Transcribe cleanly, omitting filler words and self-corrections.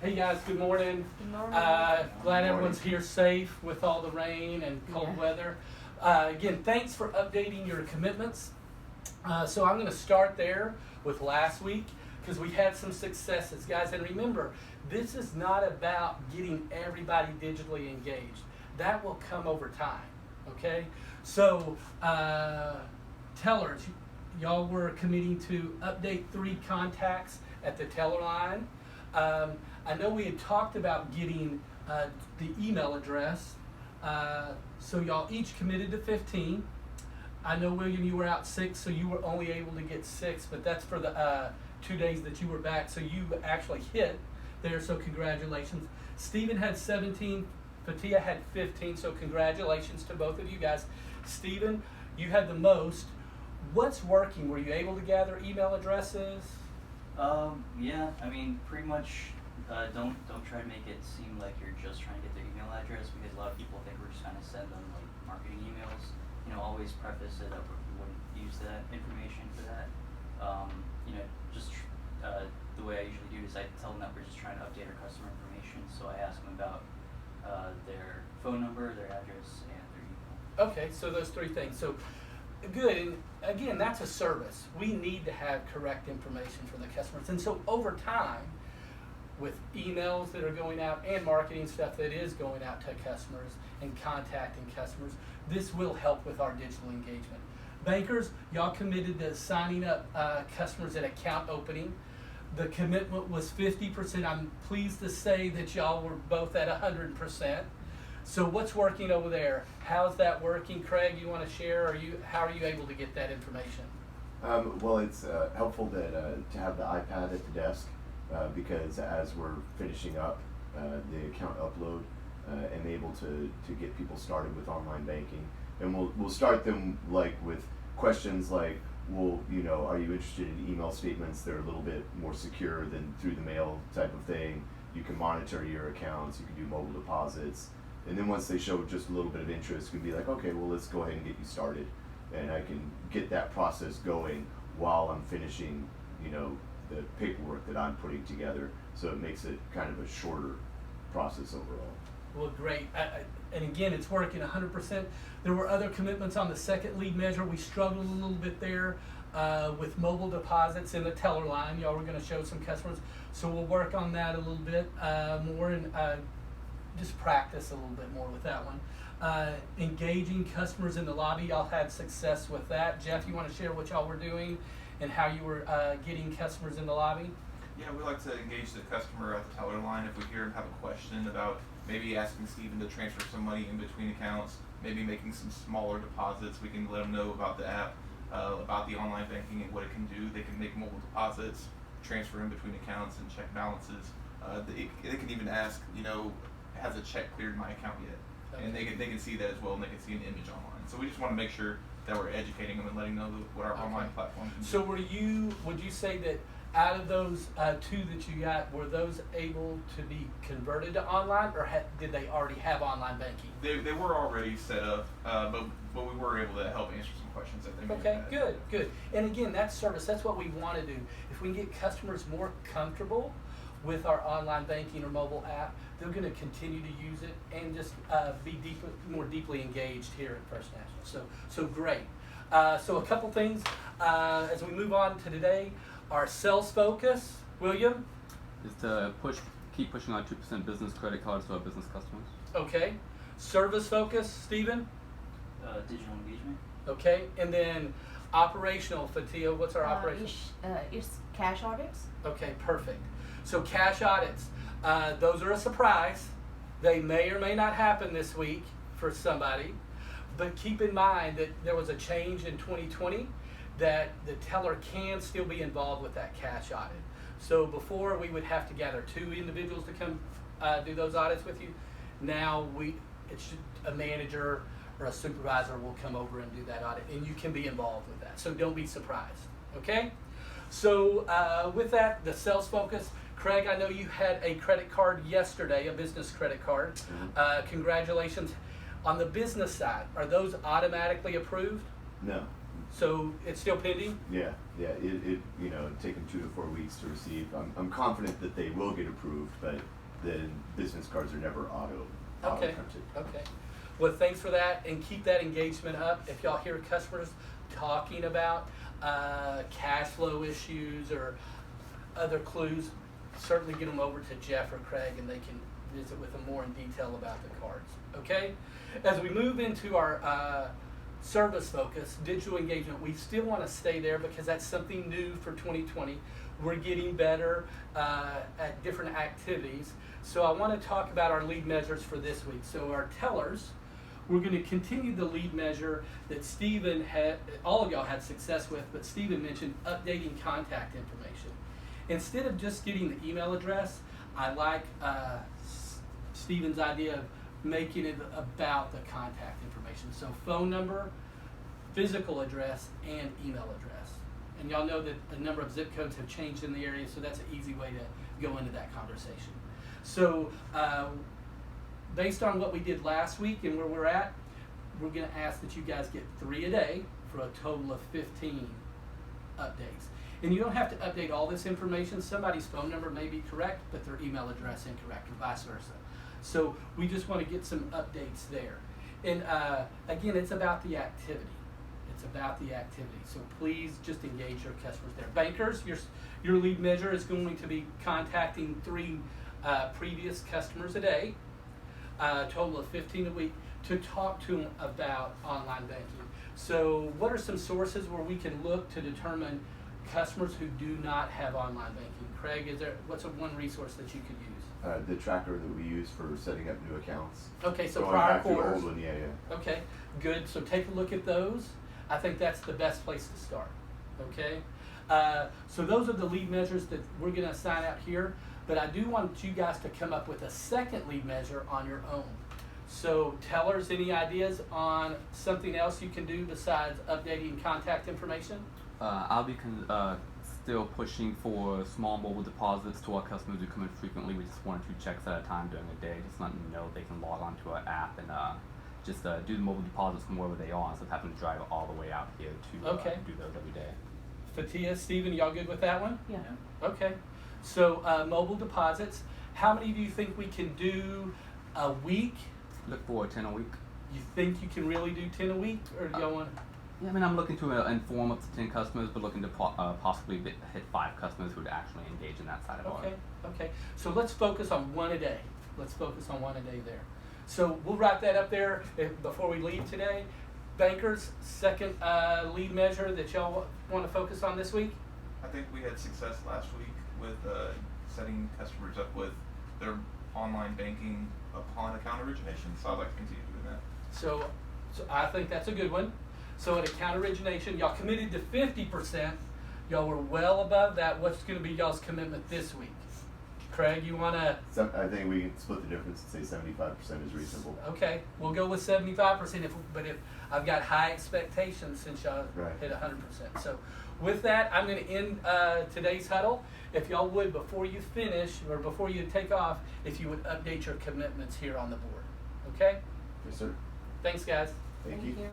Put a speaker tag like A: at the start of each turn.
A: Hey guys, good morning.
B: Good morning.
A: Glad everyone's here safe with all the rain and cold weather. Again, thanks for updating your commitments. So I'm going to start there with last week because we had some successes, guys. And remember, this is not about getting everybody digitally engaged. That will come over time, okay? So tellers, y'all were committing to update 3 contacts at the teller line. I know we had talked about getting the email address, so y'all each committed to 15. I know, William, you were out 6, so you were only able to get 6, but that's for the 2 days that you were back, so you actually hit there, so congratulations. Stephen had 17, Fatia had 15, so congratulations to both of you guys. Stephen, you had the most. What's working? Were you able to gather email addresses?
C: Yeah, I mean, pretty much, don't try to make it seem like you're just trying to get their email address, because a lot of people think we're just trying to send them like marketing emails. You know, always preface it that we wouldn't use that information for that. Just the way I usually do is I tell them that we're just trying to update our customer information, so I ask them about their phone number, their address, and their email.
A: Okay, so those 3 things. So good, and again, that's a service. We need to have correct information for the customers. And so over time, with emails that are going out and marketing stuff that is going out to customers and contacting customers, this will help with our digital engagement. Bankers, y'all committed to signing up customers at account opening. The commitment was 50%. I'm pleased to say that y'all were both at 100%. So what's working over there? How's that working? Craig, you want to share? How are you able to get that information?
D: Well, it's helpful that to have the iPad at the desk because as we're finishing up the account upload and able to get people started with online banking, and we'll start them like with questions like, well, are you interested in email statements that are a little bit more secure than through the mail type of thing? You can monitor your accounts. You can do mobile deposits. And then once they show just a little bit of interest, we can be like, okay, well, let's go ahead and get you started. And I can get that process going while I'm finishing, the paperwork that I'm putting together. So it makes it kind of a shorter process overall.
A: Well, great. And again, it's working 100%. There were other commitments on the second lead measure. We struggled a little bit there with mobile deposits in the teller line. Y'all were going to show some customers. So we'll work on that a little bit more and just practice a little bit more with that one. Engaging customers in the lobby, y'all had success with that. Jeff, you want to share what y'all were doing and how you were getting customers in the lobby?
E: Yeah, we like to engage the customer at the teller line if we hear them have a question about maybe asking Stephen to transfer some money in between accounts, maybe making some smaller deposits. We can let them know about the app, about the online banking and what it can do. They can make mobile deposits, transfer in between accounts and check balances. They can even ask, has a check cleared my account yet? Okay. And they can see that as well, and they can see an image online. So we just want to make sure that we're educating them and letting them know what our online platform can do.
A: So would you say that out of those 2 that you got, were those able to be converted to online, or did they already have online banking?
E: They were already set up, but we were able to help answer some questions that they may have had.
A: Okay, good. And again, that's service. That's what we want to do. If we can get customers more comfortable with our online banking or mobile app, they're going to continue to use it and just be more deeply engaged here at First National. So great. So a couple things as we move on to today. Our sales focus, William?
F: Is to keep pushing out 2% business credit cards to our business customers.
A: Okay. Service focus, Stephen?
C: Digital engagement.
A: Okay. And then operational, Fatia, what's our operation?
B: It's cash audits.
A: Okay, perfect. So cash audits, those are a surprise. They may or may not happen this week for somebody, but keep in mind that there was a change in 2020 that the teller can still be involved with that cash audit. So before we would have to gather 2 individuals to come do those audits with you. Now it's a manager or a supervisor will come over and do that audit, and you can be involved with that. So don't be surprised, okay? So with that, the sales focus, Craig, I know you had a credit card yesterday, a business credit card.
D: Mm-hmm.
A: Congratulations. On the business side, are those automatically approved?
D: No.
A: So it's still pending?
D: Yeah. It taken 2 to 4 weeks to receive. I'm confident that they will get approved, but cards are never auto
A: Okay,
D: printed.
A: okay. Well, thanks for that, and keep that engagement up. If y'all hear customers talking about cash flow issues or other clues, certainly get them over to Jeff or Craig, and they can visit with them more in detail about the cards. Okay? As we move into our service focus, digital engagement, we still want to stay there because that's something new for 2020. We're getting better at different activities. So I want to talk about our lead measures for this week. So our tellers, we're going to continue the lead measure that Stephen had, all of y'all had success with, but Stephen mentioned updating contact information. Instead of just getting the email address, I like Stephen's idea of making it about the contact information. So phone number, physical address, and email address. And y'all know that a number of zip codes have changed in the area, so that's an easy way to go into that conversation. So based on what we did last week and where we're at, we're going to ask that you guys get 3 a day for a total of 15 updates. And you don't have to update all this information. Somebody's phone number may be correct, but their email address incorrect, and vice versa. So we just want to get some updates there. And again, it's about the activity. It's about the activity. So please just engage your customers there. Bankers, your lead measure is going to be contacting 3 previous customers a day, a total of 15 a week, to talk to them about online banking. So what are some sources where we can look to determine customers who do not have online banking? Craig, what's one resource that you could use?
D: The tracker that we use for setting up new accounts.
A: Okay, so
D: Going
A: prior
D: back to the
A: quarters.
D: old one, yeah.
A: Okay, good. So take a look at those. I think that's the best place to start. Okay, so those are the lead measures that we're going to assign out here. But I do want you guys to come up with a second lead measure on your own. So tellers, any ideas on something else you can do besides updating contact information?
F: I'll be still pushing for small mobile deposits to our customers who come in frequently. We just 1 or 2 checks at a time during the day, just letting them know they can log onto our app and just do the mobile deposits from wherever they are instead of having to drive all the way out here to do those every day.
A: Fatia, Stephen, y'all good with that one?
B: Yeah.
A: Okay. So mobile deposits, how many of you think we can do a week?
F: Look for 10 a week.
A: You think you can really do 10 a week, or do y'all want?
F: Yeah, I mean, I'm looking to inform up to 10 customers, but looking to possibly hit 5 customers who would actually engage in that side of
A: Okay,
F: it.
A: okay. So let's focus on 1 a day. Let's focus on 1 a day there. So we'll write that up there before we leave today. Bankers, second lead measure that y'all want to focus on this week?
E: I think we had success last week with setting customers up with their online banking upon account origination, so I'd like to continue doing that.
A: So I think that's a good one. So at account origination, y'all committed to 50%. Y'all were well above that. What's going to be y'all's commitment this week? Craig, you want to?
D: So I think we can split the difference and say 75% is reasonable.
A: Okay, we'll go with 75%. But if I've got high expectations since y'all
D: Right.
A: hit 100%. So with that, I'm going to end today's huddle. If y'all would, before you finish or before you take off, if you would update your commitments here on the board. Okay?
D: Yes, sir.
A: Thanks, guys.
D: Thank you.